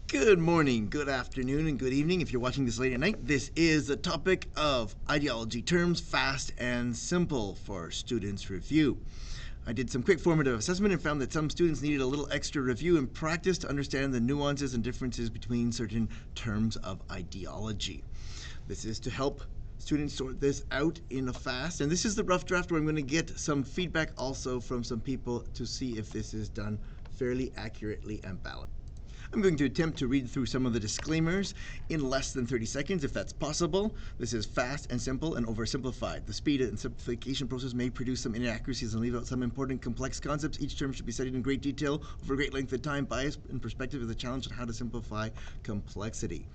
Good morning, good afternoon, and good evening if you're watching this late at night. This is the topic of ideology terms, fast and simple for students' review. I did some quick formative assessment and found that some students needed a little extra review and practice to understand the nuances and differences between certain terms of ideology. This is to help students sort this out in a fast, and this is the rough draft where I'm going to get some feedback also from some people to see if this is done fairly accurately and balanced. I'm going to attempt to read through some of the disclaimers in less than 30 seconds, if that's possible. This is fast and simple and oversimplified. The speed and simplification process may produce some inaccuracies and leave out some important complex concepts. Each term should be studied in great detail over a great length of time. Bias and perspective is a challenge on how to simplify complexity.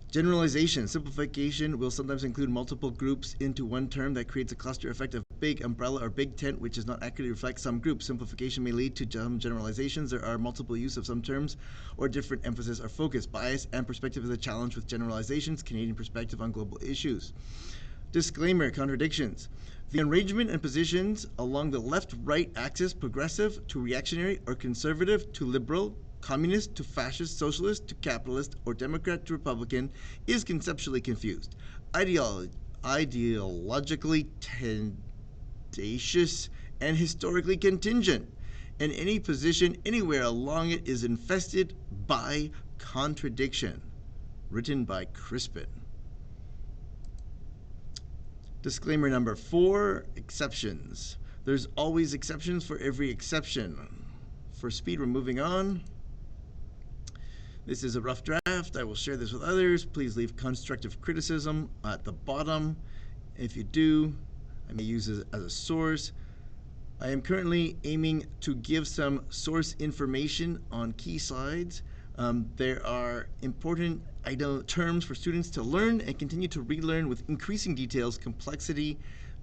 Generalization. Simplification will sometimes include multiple groups into one term that creates a cluster effect of big umbrella or big tent, which does not accurately reflect some groups. Simplification may lead to some generalizations. There are multiple use of some terms or different emphasis or focus. Bias and perspective is a challenge with generalizations. Canadian perspective on global issues. Disclaimer. Contradictions. The arrangement and positions along the left-right axis, progressive to reactionary or conservative to liberal, communist to fascist, socialist to capitalist, or Democrat to Republican, is conceptually confused. Ideologically tendacious and historically contingent, and any position anywhere along it is infested by contradiction. Written by Crispin. Disclaimer number 4, exceptions. There's always exceptions for every exception. For speed, we're moving on. This is a rough draft. I will share this with others. Please leave constructive criticism at the bottom. If you do, I may use it as a source. I am currently aiming to give some source information on key slides. There are important terms for students to learn and continue to relearn with increasing details, complexity,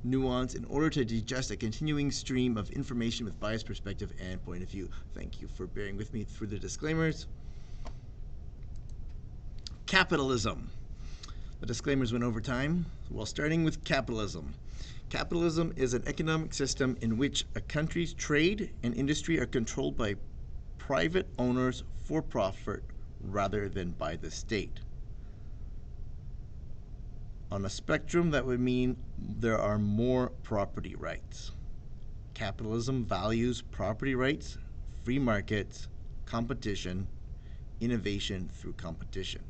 nuance in order to digest a continuing stream of information with bias, perspective, and point of view. Thank you for bearing with me through the disclaimers. Capitalism. The disclaimers went over time. Well, starting with capitalism. Capitalism is an economic system in which a country's trade and industry are controlled by private owners for profit rather than by the state. On a spectrum, that would mean there are more property rights. Capitalism values property rights, free markets, competition, innovation through competition.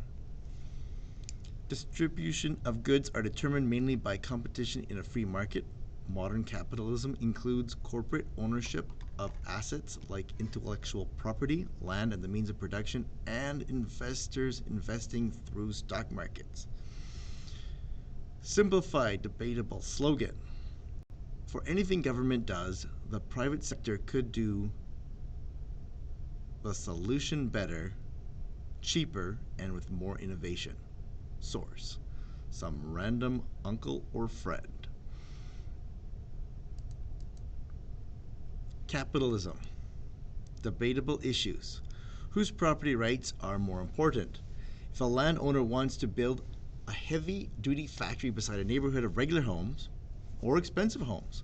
Distribution of goods are determined mainly by competition in a free market. Modern capitalism includes corporate ownership of assets like intellectual property, land, and the means of production, and investors investing through stock markets. Simplified, debatable slogan. For anything government does, the private sector could do the solution better, cheaper, and with more innovation. Source. Some random uncle or friend. Capitalism. Debatable issues. Whose property rights are more important? If a landowner wants to build a heavy-duty factory beside a neighborhood of regular homes or expensive homes,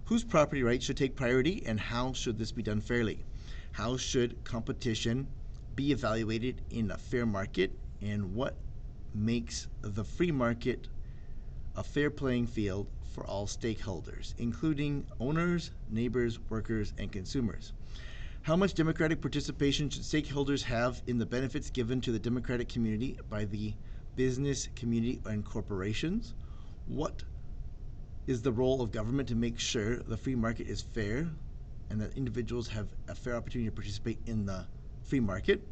whose property rights should take priority, and how should this be done fairly? How should competition be evaluated in a fair market, and what makes the free market a fair playing field for all stakeholders, including owners, neighbors, workers, and consumers? How much democratic participation should stakeholders have in the benefits given to the democratic community by the business community and corporations? What is the role of government to make sure the free market is fair and that individuals have a fair opportunity to participate in the free market?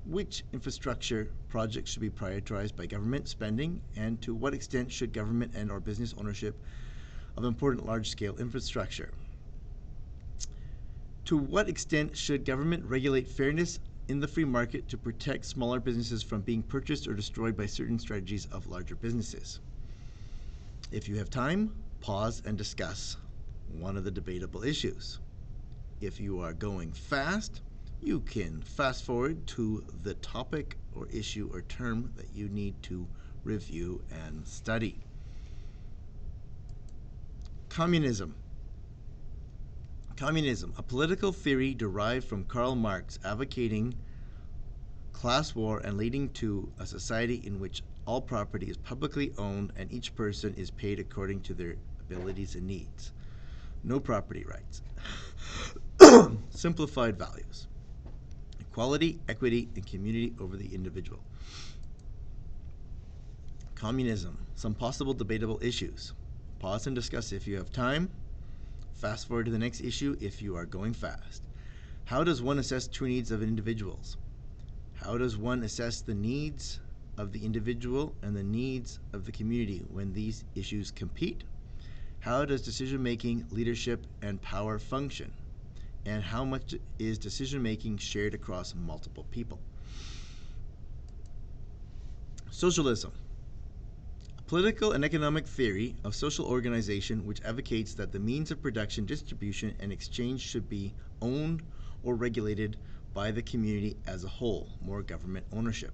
Which infrastructure projects should be prioritized by government spending, and to what extent should government and or business ownership of important large-scale infrastructure? To what extent should government regulate fairness in the free market to protect smaller businesses from being purchased or destroyed by certain strategies of larger businesses? If you have time, pause and discuss one of the debatable issues. If you are going fast, you can fast forward to the topic or issue or term that you need to review and study. Communism. Communism, a political theory derived from Karl Marx, advocating class war, and leading to a society in which all property is publicly owned and each person is paid according to their abilities and needs. No property rights. Simplified values. Equality, equity, and community over the individual. Communism. Some possible debatable issues. Pause and discuss if you have time. Fast forward to the next issue if you are going fast. How does one assess true needs of individuals? How does one assess the needs of the individual and the needs of the community when these issues compete? How does decision-making, leadership, and power function? And how much is decision-making shared across multiple people? Socialism. A political and economic theory of social organization which advocates that the means of production, distribution, and exchange should be owned or regulated by the community as a whole, more government ownership.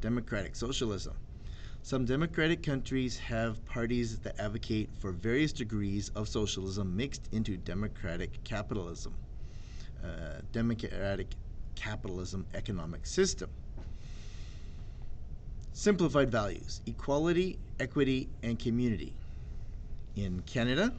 Democratic socialism. Some democratic countries have parties that advocate for various degrees of socialism mixed into democratic capitalism. Democratic capitalism economic system. Simplified values: equality, equity, and community. In Canada,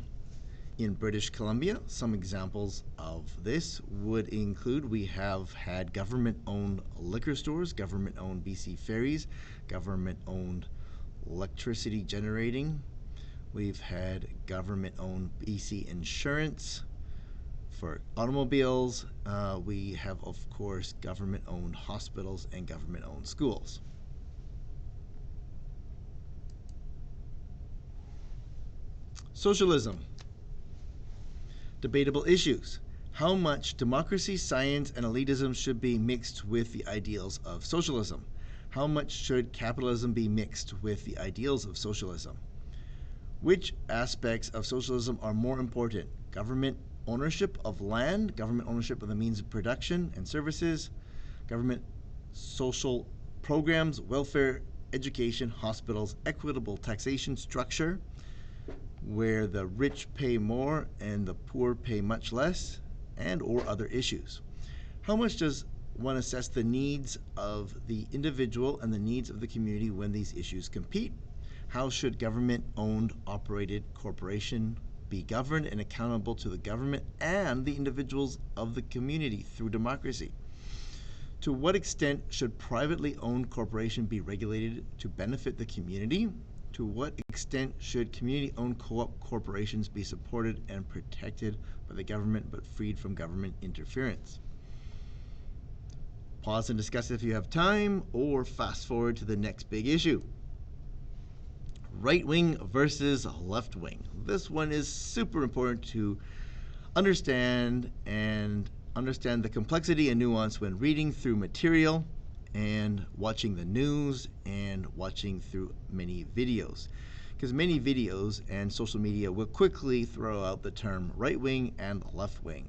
in British Columbia, some examples of this would include we have had government-owned liquor stores, government-owned BC ferries, government-owned electricity generating. We've had government-owned BC insurance for automobiles. We have, of course, government-owned hospitals and government-owned schools. Socialism. Debatable issues. How much democracy, science, and elitism should be mixed with the ideals of socialism? How much should capitalism be mixed with the ideals of socialism? Which aspects of socialism are more important? Government ownership of land, government ownership of the means of production and services, government social programs, welfare, education, hospitals, equitable taxation structure, where the rich pay more and the poor pay much less, and or other issues. How much does one assess the needs of the individual and the needs of the community when these issues compete? How should government-owned, operated corporation be governed and accountable to the government and the individuals of the community through democracy? To what extent should privately owned corporation be regulated to benefit the community? To what extent should community-owned co-op corporations be supported and protected by the government but freed from government interference? Pause and discuss if you have time, or fast forward to the next big issue. Right wing versus left wing. This one is super important to understand the complexity and nuance when reading through material and watching the news and watching through many videos. Because many videos and social media will quickly throw out the term right wing and left wing.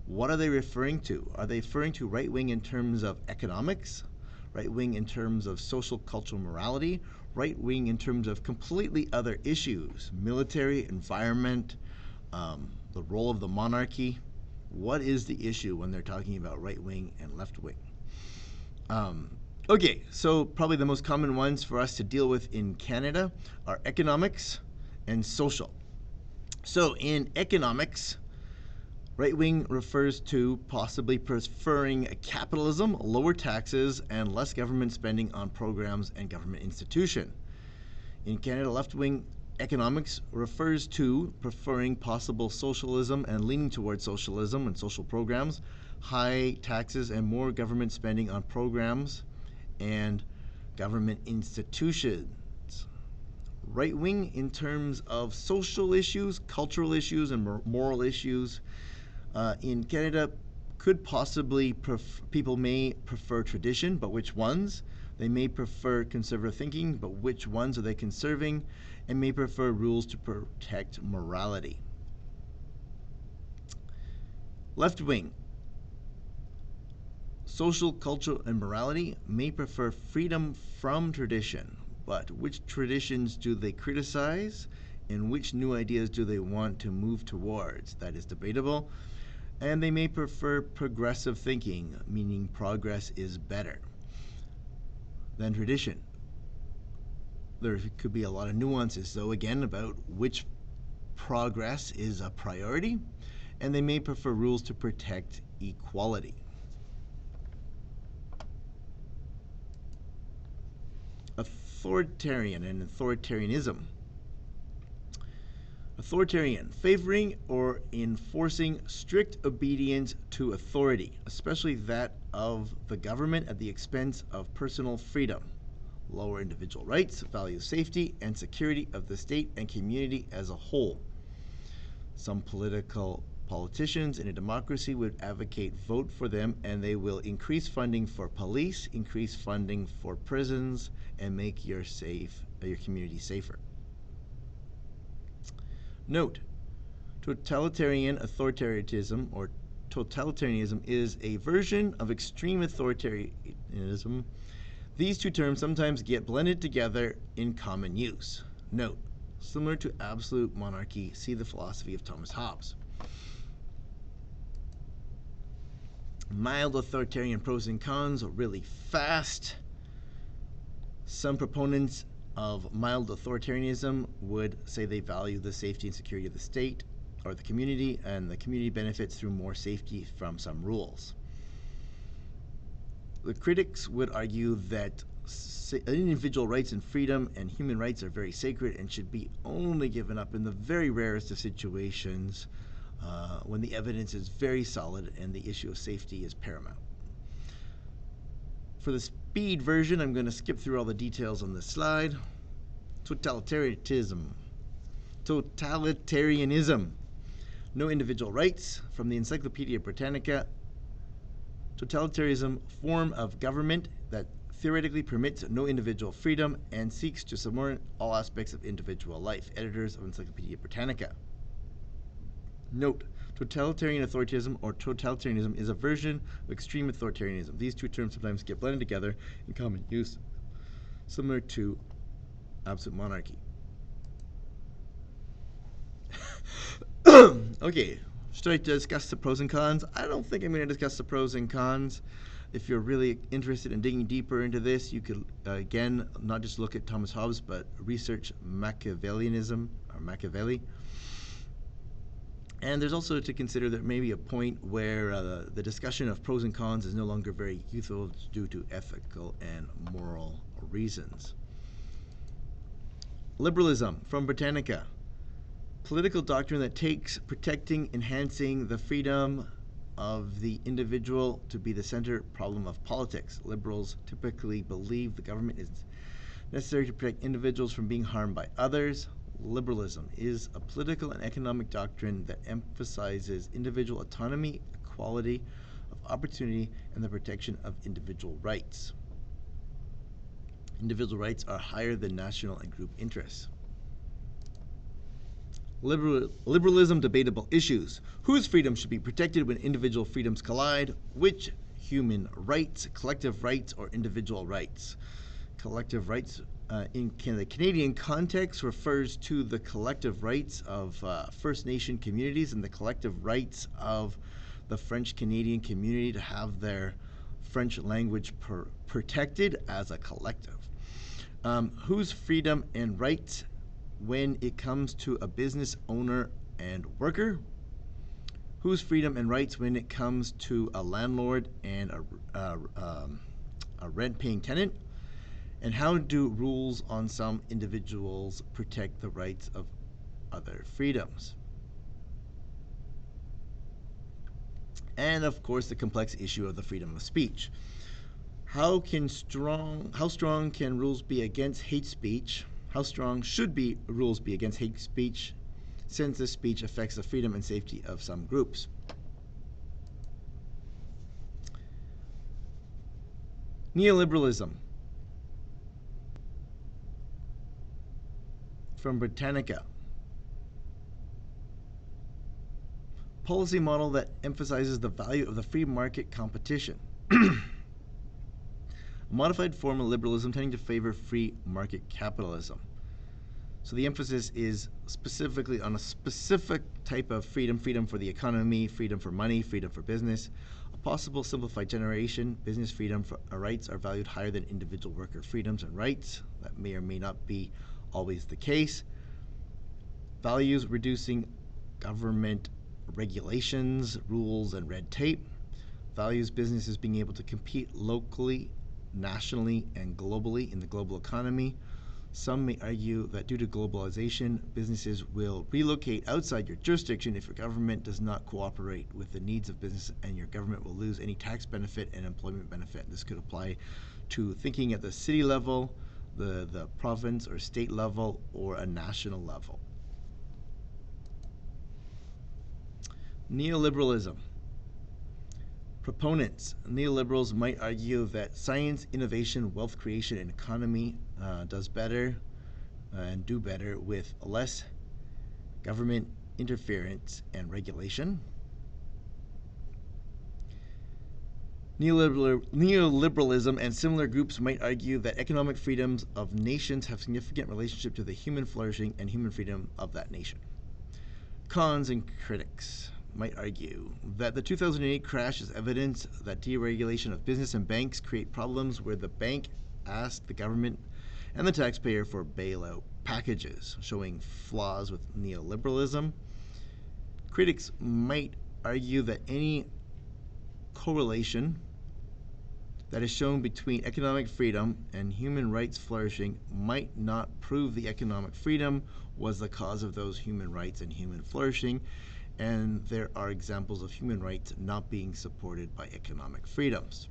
What are they referring to? Are they referring to right wing in terms of economics? Right wing in terms of social cultural morality? Right wing in terms of completely other issues? Military, environment, the role of the monarchy? What is the issue when they're talking about right wing and left wing? Okay, so probably the most common ones for us to deal with in Canada are economics and social. So in economics, right wing refers to possibly preferring capitalism, lower taxes, and less government spending on programs and government institution. In Canada, left wing economics refers to preferring possible socialism and leaning towards socialism and social programs, high taxes and more government spending on programs and government institutions. Right wing in terms of social issues, cultural issues, and moral issues. In Canada, could possibly people may prefer tradition, but which ones? They may prefer conservative thinking, but which ones are they conserving? And may prefer rules to protect morality. Left wing. Social, cultural, and morality may prefer freedom from tradition, but which traditions do they criticize, and which new ideas do they want to move towards? That is debatable. And they may prefer progressive thinking, meaning progress is better. than tradition. There could be a lot of nuances, though, again, about which progress is a priority, and they may prefer rules to protect equality. Authoritarian and authoritarianism. Authoritarian, favoring or enforcing strict obedience to authority, especially that of the government at the expense of personal freedom. Lower individual rights, value safety and security of the state and community as a whole. Some politicians in a democracy would advocate vote for them, and they will increase funding for police, increase funding for prisons, and make your community safer. Note, totalitarian authoritarianism or totalitarianism is a version of extreme authoritarianism. These two terms sometimes get blended together in common use. Note, similar to absolute monarchy, see the philosophy of Thomas Hobbes. Mild authoritarian pros and cons really fast. Some proponents of mild authoritarianism would say they value the safety and security of the state or the community, and the community benefits through more safety from some rules. The critics would argue that individual rights and freedom and human rights are very sacred and should be only given up in the very rarest of situations when the evidence is very solid and the issue of safety is paramount. For the speed version, I'm going to skip through all the details on this slide. Totalitarianism. Totalitarianism. No individual rights. From the Encyclopedia Britannica. Totalitarianism, form of government that theoretically permits no individual freedom and seeks to subordinate all aspects of individual life. Editors of Encyclopedia Britannica. Note, totalitarian authoritarianism or totalitarianism is a version of extreme authoritarianism. These two terms sometimes get blended together in common use, similar to absolute monarchy. Okay, should I discuss the pros and cons? I don't think I'm going to discuss the pros and cons. If you're really interested in digging deeper into this, you could, again, not just look at Thomas Hobbes, but research Machiavellianism, or Machiavelli. And there's also to consider there may be a point where the discussion of pros and cons is no longer very useful due to ethical and moral reasons. Liberalism, from Britannica. Political doctrine that takes protecting, enhancing the freedom of the individual to be the center problem of politics. Liberals typically believe the government is necessary to protect individuals from being harmed by others. Liberalism is a political and economic doctrine that emphasizes individual autonomy, equality of opportunity, and the protection of individual rights. Individual rights are higher than national and group interests. Liberalism, debatable issues. Whose freedom should be protected when individual freedoms collide? Which human rights, collective rights, or individual rights? Collective rights in the Canadian context refers to the collective rights of First Nation communities and the collective rights of the French Canadian community to have their French language protected as a collective. Whose freedom and rights when it comes to a business owner and worker? Whose freedom and rights when it comes to a landlord and a rent-paying tenant? And how do rules on some individuals protect the rights of other freedoms? And of course, the complex issue of the freedom of speech. How strong can rules be against hate speech? How strong should rules be against hate speech, since this speech affects the freedom and safety of some groups? Neoliberalism, from Britannica. Policy model that emphasizes the value of the free market competition. A modified form of liberalism tending to favor free market capitalism. So the emphasis is specifically on a specific type of freedom, freedom for the economy, freedom for money, freedom for business. A A possible simplified generation, business freedom rights are valued higher than individual worker freedoms and rights. That may or may not be always the case. Values reducing government regulations, rules, and red tape. Values businesses being able to compete locally, nationally, and globally in the global economy. Some may argue that due to globalization, businesses will relocate outside your jurisdiction if your government does not cooperate with the needs of business, and your government will lose any tax benefit and employment benefit. This could apply to thinking at the city level, the province or state level, or a national level. Neoliberalism. Proponents, neoliberals might argue that science, innovation, wealth creation, and economy does better and do better with less government interference and regulation. Neoliberalism and similar groups might argue that economic freedoms of nations have significant relationship to the human flourishing and human freedom of that nation. Cons and critics might argue that the 2008 crash is evidence that deregulation of business and banks create problems where the bank asked the government and the taxpayer for bailout packages, showing flaws with neoliberalism. Critics might argue that any correlation that is shown between economic freedom and human rights flourishing might not prove the economic freedom was the cause of those human rights and human flourishing, and there are examples of human rights not being supported by economic freedoms.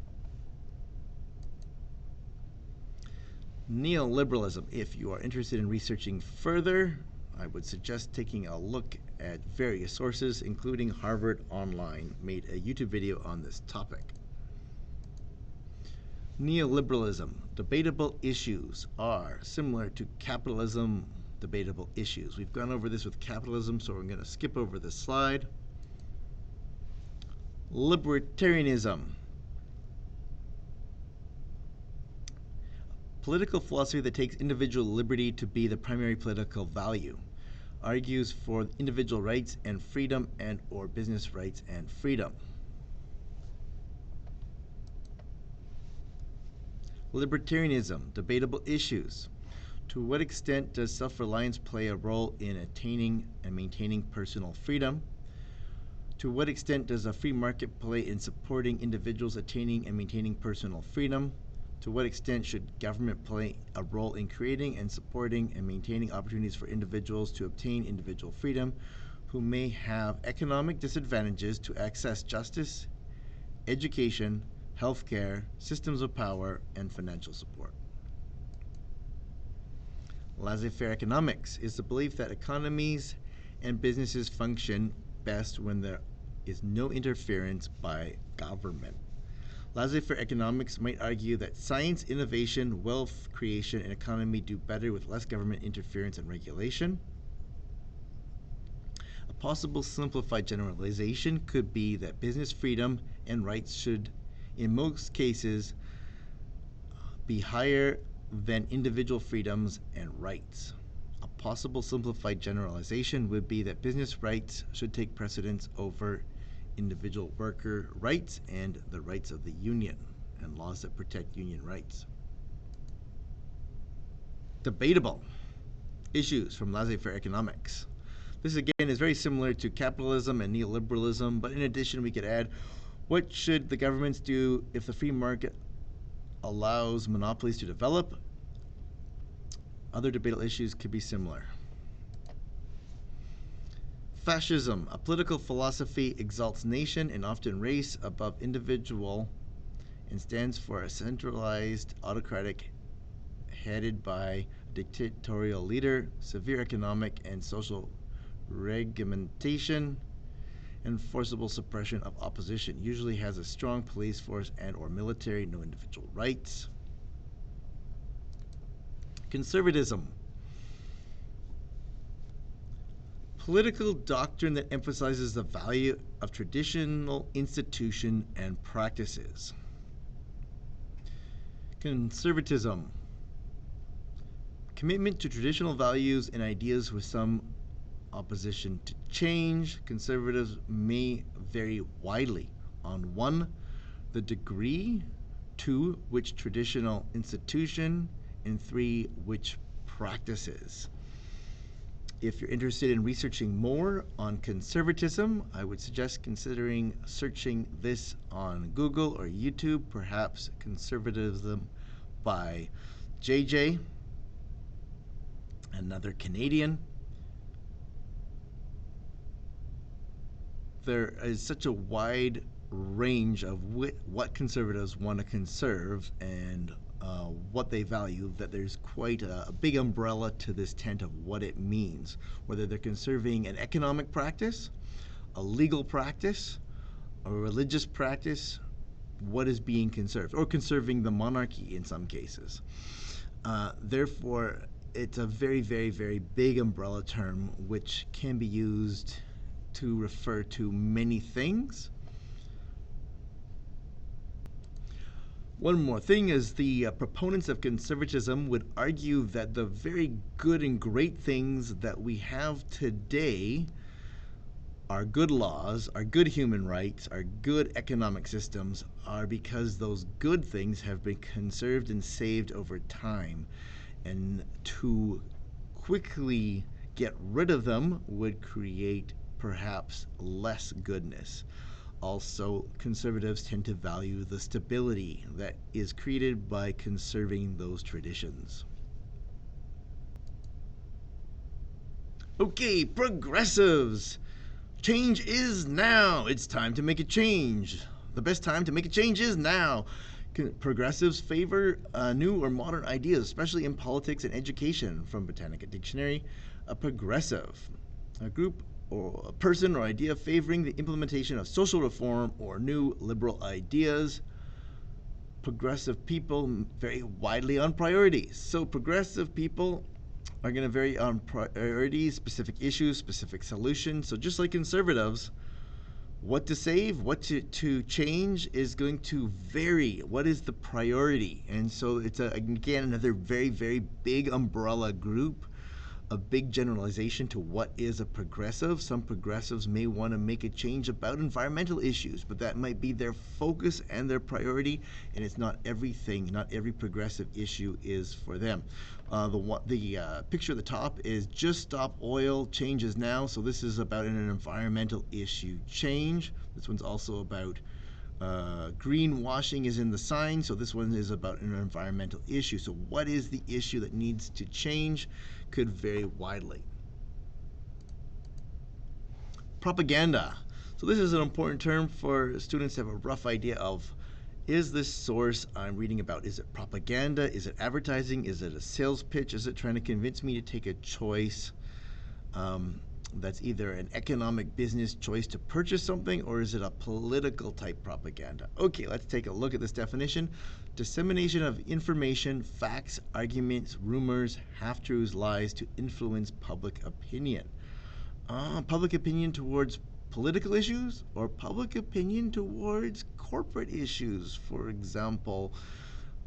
Neoliberalism. If you are interested in researching further, I would suggest taking a look at various sources, including Harvard Online made a YouTube video on this topic. Neoliberalism. Debatable issues are similar to capitalism. Debatable issues. We've gone over this with capitalism, so we're going to skip over this slide. Libertarianism. Political philosophy that takes individual liberty to be the primary political value. Argues for individual rights and freedom and or business rights and freedom. Libertarianism. Debatable issues. To what extent does self-reliance play a role in attaining and maintaining personal freedom? To what extent does a free market play in supporting individuals attaining and maintaining personal freedom? To what extent should government play a role in creating and supporting and maintaining opportunities for individuals to obtain individual freedom who may have economic disadvantages to access justice, education, healthcare, systems of power, and financial support? Laissez-faire economics is the belief that economies and businesses function best when there is no interference by government. Laissez-faire economics might argue that science, innovation, wealth creation, and economy do better with less government interference and regulation. A possible simplified generalization could be that business freedom and rights should, in most cases, be higher than individual freedoms and rights. A possible simplified generalization would be that business rights should take precedence over individual worker rights and the rights of the union and laws that protect union rights. Debatable issues from laissez-faire economics. This again is very similar to capitalism and neoliberalism, but in addition we could add, what should the governments do if the free market allows monopolies to develop? Other debatable issues could be similar. Fascism. A political philosophy exalts nation and often race above individual and stands for a centralized autocratic headed by a dictatorial leader, severe economic and social regimentation, and forcible suppression of opposition. Usually has a strong police force and or military, no individual rights. Conservatism. Political doctrine that emphasizes the value of traditional institution and practices. Conservatism. Commitment to traditional values and ideas with some opposition to change. Conservatives may vary widely on 1, the degree, 2, which traditional institution, and 3, which practices. If you're interested in researching more on conservatism, I would suggest considering searching this on Google or YouTube, perhaps Conservatism by JJ, another Canadian. There is such a wide range of what conservatives want to conserve and what they value, that there's quite a big umbrella to this tent of what it means, whether they're conserving an economic practice, a legal practice, a religious practice, what is being conserved, or conserving the monarchy in some cases. Therefore, it's a very, very, very big umbrella term which can be used to refer to many things. One more thing is the proponents of conservatism would argue that the very good and great things that we have today, our good laws, our good human rights, our good economic systems, are because those good things have been conserved and saved over time. And to quickly get rid of them would create perhaps less goodness. Also, conservatives tend to value the stability that is created by conserving those traditions. Okay, progressives. Change is now. It's time to make a change. The best time to make a change is now. Progressives favor new or modern ideas, especially in politics and education. From Britannica Dictionary, a progressive, a group or a person or idea favoring the implementation of social reform or new liberal ideas. Progressive people vary widely on priorities. So progressive people are going to vary on priorities, specific issues, specific solutions. So just like conservatives, what to save, what to change is going to vary. What is the priority? And so it's, again, another very, very big umbrella group, a big generalization to what is a progressive. Some progressives may want to make a change about environmental issues, but that might be their focus and their priority, and it's not everything. Not every progressive issue is for them. The picture at the top is Just Stop Oil, Changes Now. So this is about an environmental issue change. This one's also about greenwashing is in the sign, so this one is about an environmental issue. So what is the issue that needs to change could vary widely. Propaganda. So this is an important term for students to have a rough idea of, is this source I'm reading about, is it propaganda, is it advertising, is it a sales pitch, is it trying to convince me to take a choice that's either an economic business choice to purchase something, or is it a political type propaganda? Okay, let's take a look at this definition. Dissemination of information, facts, arguments, rumors, half-truths, lies to influence public opinion. Public opinion towards political issues or public opinion towards corporate issues. For example,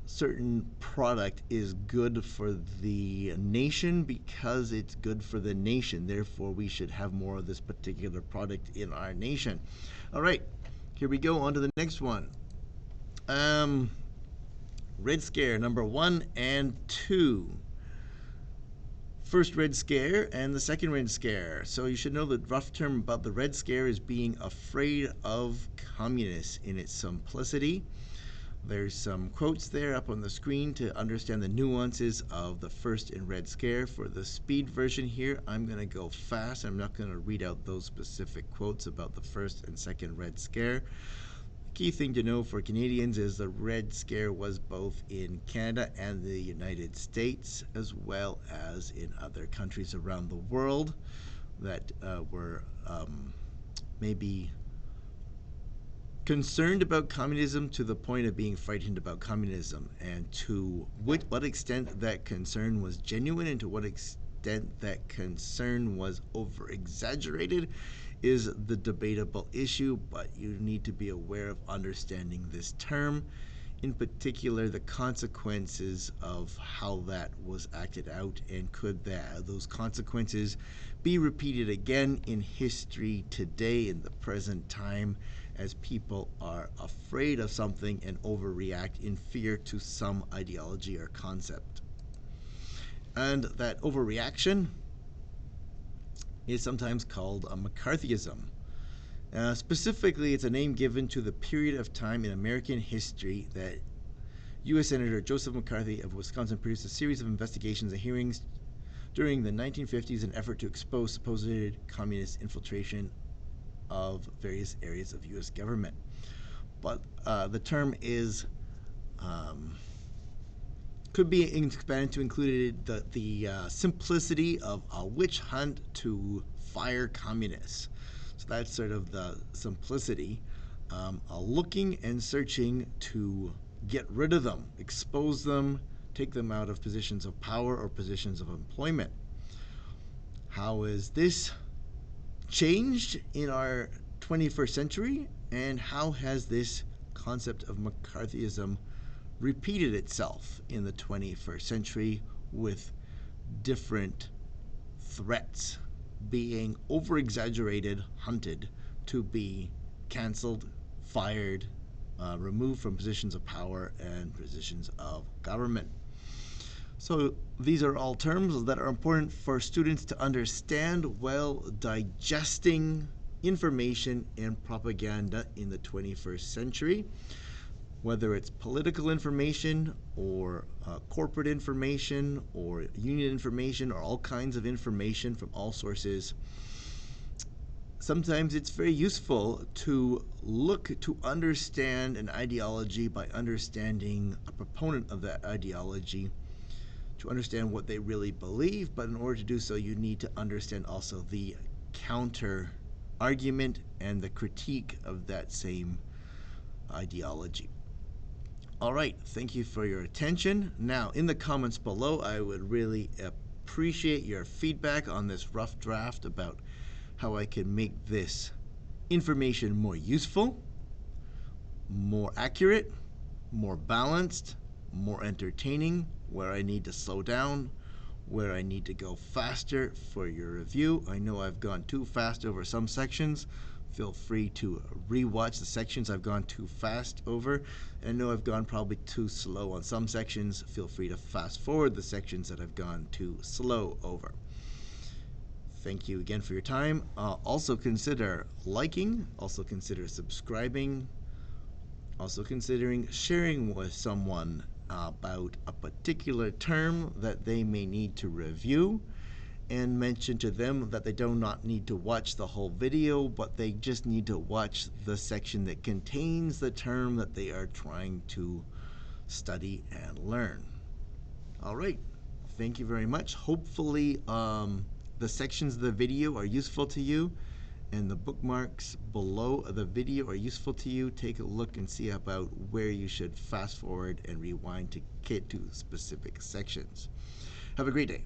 certain product is good for the nation because it's good for the nation. Therefore, we should have more of this particular product in our nation. All right, here we go on to the next one. Red Scare number 1 and 2. First Red Scare and the second Red Scare. So you should know the rough term about the Red Scare is being afraid of communists in its simplicity. There's some quotes there up on the screen to understand the nuances of the first and Red Scare. For the speed version here, I'm going to go fast. I'm not going to read out those specific quotes about the first and second Red Scare. The key thing to know for Canadians is the Red Scare was both in Canada and the United States, as well as in other countries around the world that were maybe concerned about communism to the point of being frightened about communism, and to what extent that concern was genuine and to what extent that concern was over-exaggerated is the debatable issue, but you need to be aware of understanding this term, in particular the consequences of how that was acted out, and could those consequences be repeated again in history today in the present time. as people are afraid of something and overreact in fear to some ideology or concept. And that overreaction is sometimes called a McCarthyism. Specifically, it's a name given to the period of time in American history that U.S. Senator Joseph McCarthy of Wisconsin produced a series of investigations and hearings during the 1950s in an effort to expose supposed communist infiltration of various areas of U.S. government. But the term is could be expanded to include the simplicity of a witch hunt to fire communists. So that's sort of the simplicity, looking and searching to get rid of them, expose them, take them out of positions of power or positions of employment. How is this changed in our 21st century, and how has this concept of McCarthyism repeated itself in the 21st century with different threats being over-exaggerated, hunted to be canceled, fired, removed from positions of power and positions of government? So these are all terms that are important for students to understand while digesting information and propaganda in the 21st century, whether it's political information or corporate information or union information or all kinds of information from all sources. Sometimes it's very useful to look to understand an ideology by understanding a proponent of that ideology, to understand what they really believe, but in order to do so, you need to understand also the counter argument and the critique of that same ideology. All right, thank you for your attention. Now, in the comments below, I would really appreciate your feedback on this rough draft about how I can make this information more useful, more accurate, more balanced, more entertaining, where I need to slow down, where I need to go faster for your review. I know I've gone too fast over some sections. Feel free to re-watch the sections I've gone too fast over. And I know I've gone probably too slow on some sections. Feel free to fast forward the sections that I've gone too slow over. Thank you again for your time. Also consider liking, also consider subscribing, also considering sharing with someone about a particular term that they may need to review, and mention to them that they do not need to watch the whole video, but they just need to watch the section that contains the term that they are trying to study and learn. All right, thank you very much. Hopefully the sections of the video are useful to you, and the bookmarks below the video are useful to you. Take a look and see about where you should fast forward and rewind to get to specific sections. Have a great day.